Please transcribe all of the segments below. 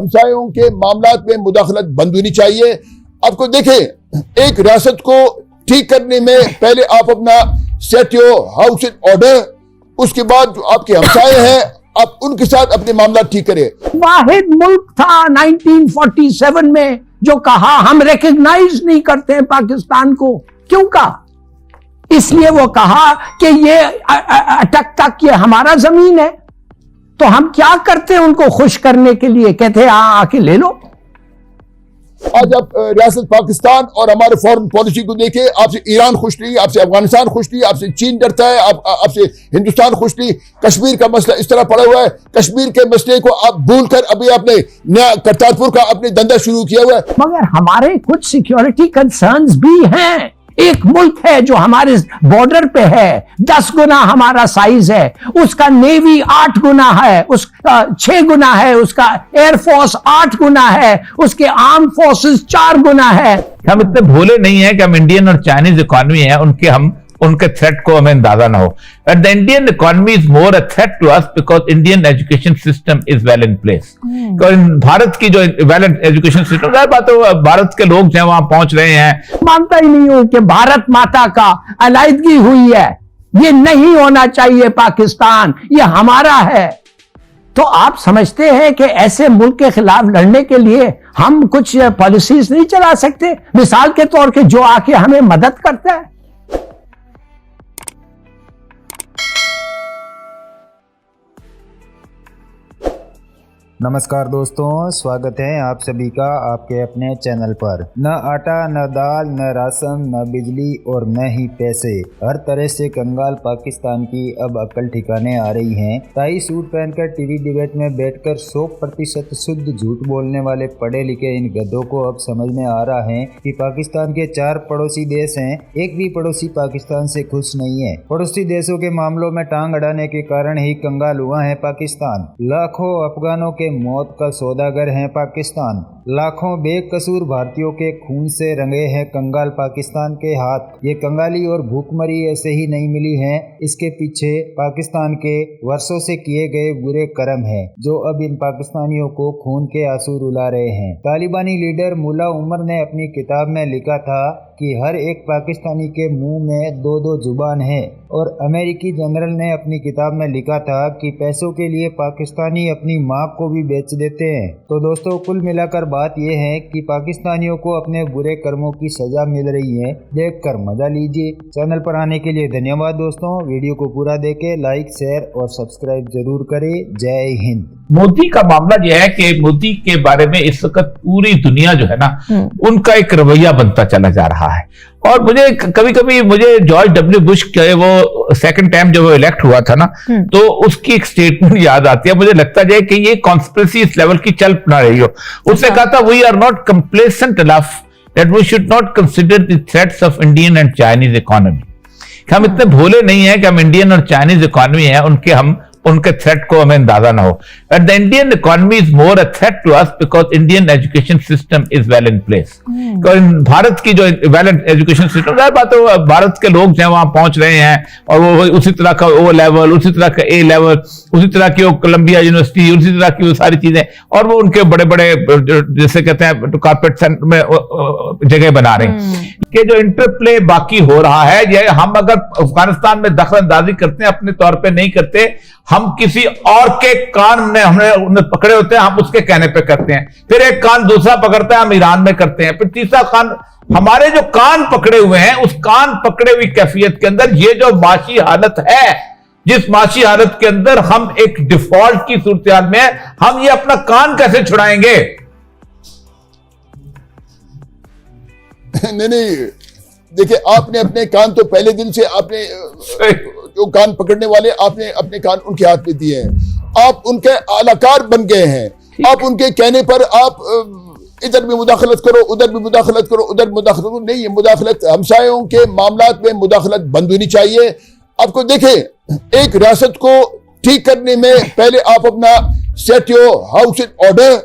हमसायों के मामलात में मुदाखलत बंद होनी चाहिए। आपको देखें, एक रियासत को ठीक करने में पहले आप अपना set your house in order, उसके बाद जो आपके हमसाए हैं आप उनके साथ अपने मामला ठीक करें। वाहिद मुल्क था 1947 में जो कहा हम रिकग्नाइज नहीं करते हैं पाकिस्तान को। क्यों कहा? इसलिए वो कहा कि ये अटक तक ये हमारा जमीन है। तो हम क्या करते हैं उनको खुश करने के लिए? कहते हैं आके ले लो। आज आप रियासत पाकिस्तान और हमारे फॉरेन पॉलिसी को देखें, आपसे ईरान खुश नहीं, आपसे अफगानिस्तान खुश नहीं, आपसे चीन डरता है, आपसे हिंदुस्तान खुश नहीं। कश्मीर का मसला इस तरह पड़ा हुआ है, कश्मीर के मसले को आप भूलकर अभी आपने नया करतारपुर का अपने धंधा शुरू किया हुआ है। मगर हमारे कुछ सिक्योरिटी कंसर्न्स भी हैं। एक मुल्क है जो हमारे बॉर्डर पे है, 10 गुना हमारा साइज है, उसका नेवी 8 गुना है, उसका 6 गुना है, उसका एयरफोर्स 8 गुना है, उसके आर्म फोर्सेस 4 गुना है। हम इतने भोले नहीं है कि हम इंडियन और चाइनीज इकोनॉमी है उनके थ्रेट को हमें अंदाजा ना हो। But the Indian economy is more a threat to us because Indian education system is well in place. Bharat की जो वेल एजुकेशन सिस्टम, बात है भारत के लोग जो वहां पहुंच रहे हैं। मानता ही नहीं हूं कि भारत माता का अलायदगी हुई है। ये नहीं होना चाहिए पाकिस्तान, ये हमारा है। तो आप समझते हैं कि ऐसे मुल्क के खिलाफ लड़ने के लिए हम कुछ पॉलिसीज नहीं चला सकते? मिसाल के तौर पे जो आके हमें मदद करता है। नमस्कार दोस्तों, स्वागत है आप सभी का आपके अपने चैनल पर। न आटा, न दाल, न राशन, न बिजली और न ही पैसे, हर तरह से कंगाल पाकिस्तान की अब अकल ठिकाने आ रही हैं। टाई सूट पहनकर टीवी डिबेट में बैठकर 100% शुद्ध झूठ बोलने वाले पढ़े लिखे इन गधों को अब समझ में आ रहा है कि पाकिस्तान के 4 पड़ोसी देश हैं, एक भी पड़ोसी पाकिस्तान से खुश नहीं है। पड़ोसी देशों के मामलों में टांग अड़ाने के कारण ही कंगाल हुआ है पाकिस्तान। लाखों अफगानों के मौत का सौदागर है पाकिस्तान। लाखों बेकसूर भारतीयों के खून से रंगे हैं कंगाल पाकिस्तान के हाथ। ये कंगाली और भूखमरी ऐसे ही नहीं मिली है, इसके पीछे पाकिस्तान के वर्षों से किए गए बुरे कर्म हैं जो अब इन पाकिस्तानियों को खून के आंसू रुला रहे हैं। तालिबानी लीडर मुल्ला उमर ने अपनी किताब में लिखा था कि हर एक पाकिस्तानी के मुंह में 2-2 जुबान है, और अमेरिकी जनरल ने अपनी किताब में लिखा था कि पैसों के लिए पाकिस्तानी अपनी माँ को भी बेच देते हैं। तो दोस्तों, कुल मिलाकर बात यह है कि पाकिस्तानियों को अपने बुरे कर्मों की सजा मिल रही है। देखकर मजा लीजिए। चैनल पर आने के लिए धन्यवाद दोस्तों। वीडियो को पूरा देखें, लाइक, शेयर और सब्सक्राइब जरूर करें। जय हिंद। मोदी का मामला यह है कि मोदी के बारे में इस वक्त पूरी दुनिया जो है ना, उनका एक रवैया बनता चला जा रहा है। और मुझे कभी कभी जॉर्ज डब्ल्यू बुश के वो सेकंड टाइम जब वो इलेक्ट हुआ था ना, तो उसकी एक स्टेटमेंट याद आती है। मुझे लगता है कि ये कॉन्स्पिरेसी इस लेवल की चल ना रही हो। उसने कहा था, we are not complacent enough that we should not consider the threats of Indian and Chinese economy. हम इतने भोले नहीं है कि हम इंडियन और चाइनीज इकोनॉमी है उनके थ्रेट को हमें अंदाजा ना हो। But the Indian economy is more a threat to us because Indian education system is well in place. Bharat की जो वेल एजुकेशन सिस्टम, बात है भारत के लोग जो वहां पहुंच रहे हैं, और वो उसी तरह का O लेवल, उसी तरह का A लेवल, उसी तरह की कोलंबिया यूनिवर्सिटी, उसी तरह की वो सारी चीजें, और वो उनके बड़े बड़े जैसे कहते हैं कॉर्पोरेट सेंटर में जगह बना रहे हैं। कि जो इंटरप्ले बाकी हो रहा है, ये हम अगर अफगानिस्तान में दखल अंदाजी करते हैं, अपने तौर पे नहीं करते, हम किसी और के कान में हमने पकड़े होते हैं, हम उसके कहने पे करते हैं। फिर एक कान दूसरा पकड़ता है, हम ईरान में करते हैं, फिर तीसरा कान। हमारे जो कान पकड़े हुए हैं, उस कान पकड़े हुई कैफियत के अंदर ये जो माशी हालत है, जिस माशी हालत के अंदर हम एक डिफॉल्ट की सूरत में, हम ये अपना कान कैसे छुड़ाएंगे? नहीं, देखिए, आपने अपने कान तो पहले दिन से आपने जो कान पकड़ने वाले, आपने अपने कान उनके हाथ में दिए हैं। आप उनके आलाकार बन गए हैं। आप उनके कहने पर आप इधर भी मुदाखलत करो, उधर भी मुदाखलत करो, उधर मुदाखलत करो। नहीं, ये मुदाखलत, हमसायों के मामलात में मुदाखलत बंद होनी चाहिए। आपको देखें, एक रियासत को ठीक करने में पहले आप अपना set your house in order,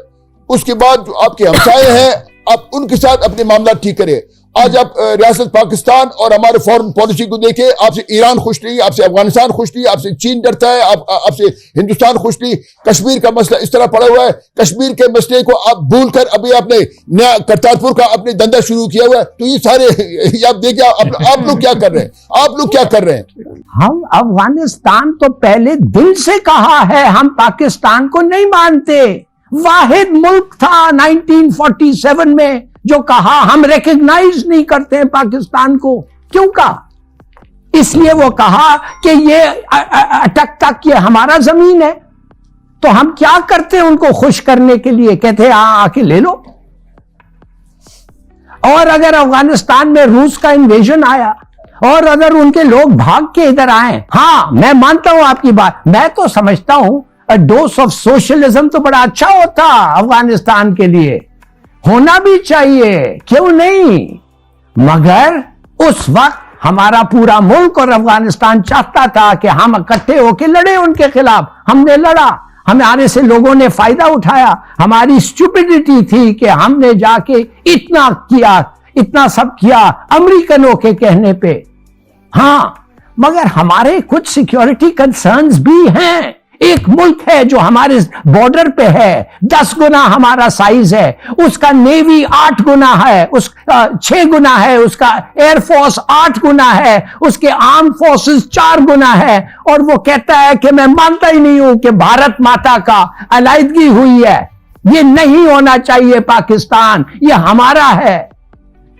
उसके बाद जो आपके हमसाए हैं आप उनके साथ अपने मामला ठीक करें। आज आप रियासत पाकिस्तान और हमारे फॉरेन पॉलिसी को देखें, आपसे ईरान खुश नहीं, आपसे अफगानिस्तान खुश नहीं, आपसे चीन डरता है, आपसे हिंदुस्तान खुश नहीं। कश्मीर का मसला इस तरह पड़ा हुआ है, कश्मीर के मसले को आप भूलकर अभी आपने नया करतारपुर का अपने धंधा शुरू किया हुआ है। तो ये सारे आप देखिए आप लोग क्या कर रहे हैं, आप लोग क्या कर रहे हैं। हम अफगानिस्तान तो पहले दिल से कहा है, हम पाकिस्तान को नहीं मानते। वाहिद मुल्क था 1947 में जो कहा हम रिकॉग्नाइज नहीं करते हैं पाकिस्तान को। क्यों कहा? इसलिए वो कहा कि ये अटक तक ये हमारा जमीन है। तो हम क्या करते हैं उनको खुश करने के लिए? कहते हैं आके ले लो। और अगर अफगानिस्तान में रूस का इन्वेजन आया और अगर उनके लोग भाग के इधर आए, हाँ मैं मानता हूं आपकी बात, मैं तो समझता हूं डोज ऑफ सोशलिज्म तो बड़ा अच्छा होता अफगानिस्तान के लिए, होना भी चाहिए, क्यों नहीं। मगर उस वक्त हमारा पूरा मुल्क और अफगानिस्तान चाहता था कि हम इकट्ठे होकर लड़े उनके खिलाफ। हमने लड़ा, हमारे से लोगों ने फायदा उठाया। हमारी स्टुपिडिटी थी कि हमने जाके इतना किया, इतना सब किया अमेरिकनों के कहने पे। हाँ, मगर हमारे कुछ सिक्योरिटी कंसर्न्स भी हैं। एक मुल्क है जो हमारे बॉर्डर पे है, 10 गुना हमारा साइज है, उसका नेवी 8 गुना है, 6 गुना है, उसका एयरफोर्स 8 गुना है, उसके आर्म फोर्सेस 4 गुना है, और वो कहता है कि मैं मानता ही नहीं हूं कि भारत माता का अलायदगी हुई है, ये नहीं होना चाहिए पाकिस्तान, ये हमारा है।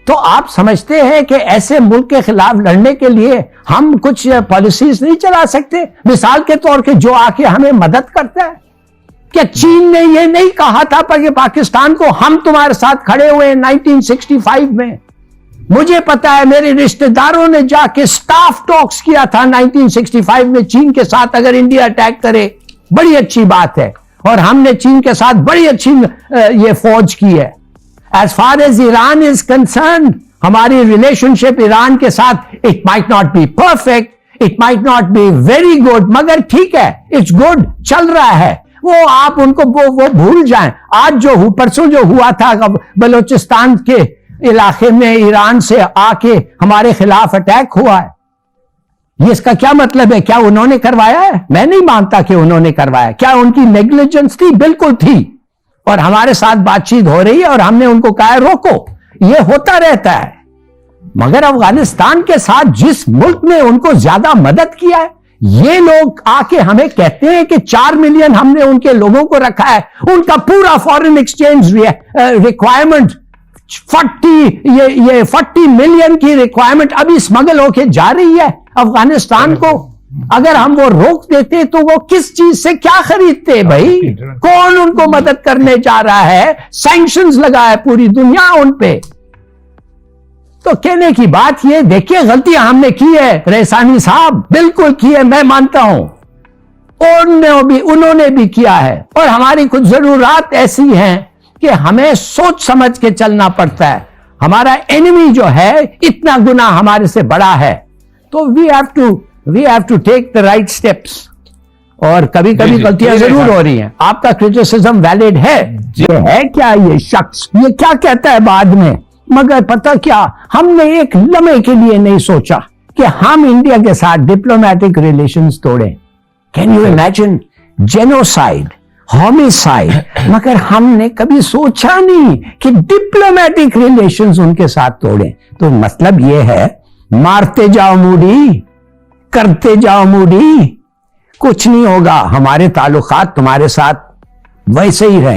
तो आप समझते हैं कि ऐसे मुल्क के खिलाफ लड़ने के लिए हम कुछ पॉलिसीज नहीं चला सकते? मिसाल के तौर पे जो आके हमें मदद करता है, क्या चीन ने यह नहीं कहा था कि पाकिस्तान को हम तुम्हारे साथ खड़े हुए 1965 में? मुझे पता है मेरे रिश्तेदारों ने जाके स्टाफ टॉक्स किया था 1965 में चीन के साथ। अगर इंडिया अटैक करे बड़ी अच्छी बात है, और हमने चीन के साथ बड़ी अच्छी ये फौज की है। As far as Iran is concerned, हमारी रिलेशनशिप ईरान के साथ, it might not be perfect, it might not be very good, मगर ठीक है, it's good, चल रहा है। वो आप उनको वो भूल जाएं। आज जो परसों जो हुआ था बलूचिस्तान के इलाके में ईरान से आके हमारे खिलाफ अटैक हुआ है, ये इसका क्या मतलब है? क्या उन्होंने करवाया है? मैं नहीं मानता कि उन्होंने करवाया। क्या उनकी नेग्लिजेंस थी? बिल्कुल थी। और हमारे साथ बातचीत हो रही है और हमने उनको कहा है रोको, ये होता रहता है। मगर अफगानिस्तान के साथ जिस मुल्क ने उनको ज्यादा मदद किया है, ये लोग आके हमें कहते हैं कि 4 मिलियन हमने उनके लोगों को रखा है, उनका पूरा फॉरेन एक्सचेंज रिक्वायरमेंट 40 मिलियन की रिक्वायरमेंट अभी स्मगल होके जा रही है अफगानिस्तान को। अगर हम वो रोक देते तो वो किस चीज से क्या खरीदते भाई? कौन उनको मदद करने जा रहा है? सैंक्शंस लगा है पूरी दुनिया उन पे। तो कहने की बात ये, देखिए गलतियां हमने की है रेसानी साहब, बिल्कुल की है, मैं मानता हूं। उन्होंने भी किया है। और हमारी कुछ जरूरत ऐसी हैं कि हमें सोच समझ के चलना पड़ता है। हमारा एनिमी जो है इतना गुना हमारे से बड़ा है, तो we have to take the right steps. और कभी कभी गलतियां जरूर हो रही हैं। आपका क्रिटिसिज्म वैलिड है। ये है क्या, ये शख्स ये क्या कहता है बाद में? मगर पता क्या, हमने एक लम्हे के लिए नहीं सोचा कि हम इंडिया के साथ डिप्लोमेटिक रिलेशंस तोड़ें। Can you imagine? Genocide, homicide, मगर हमने कभी सोचा नहीं कि डिप्लोमेटिक रिलेशंस उनके साथ तोड़ें। तो मतलब यह है, मारते जाओ मूडी, करते जाओ मूडी, कुछ नहीं होगा। हमारे ताल्लुकात तुम्हारे साथ वैसे ही रहेंगे।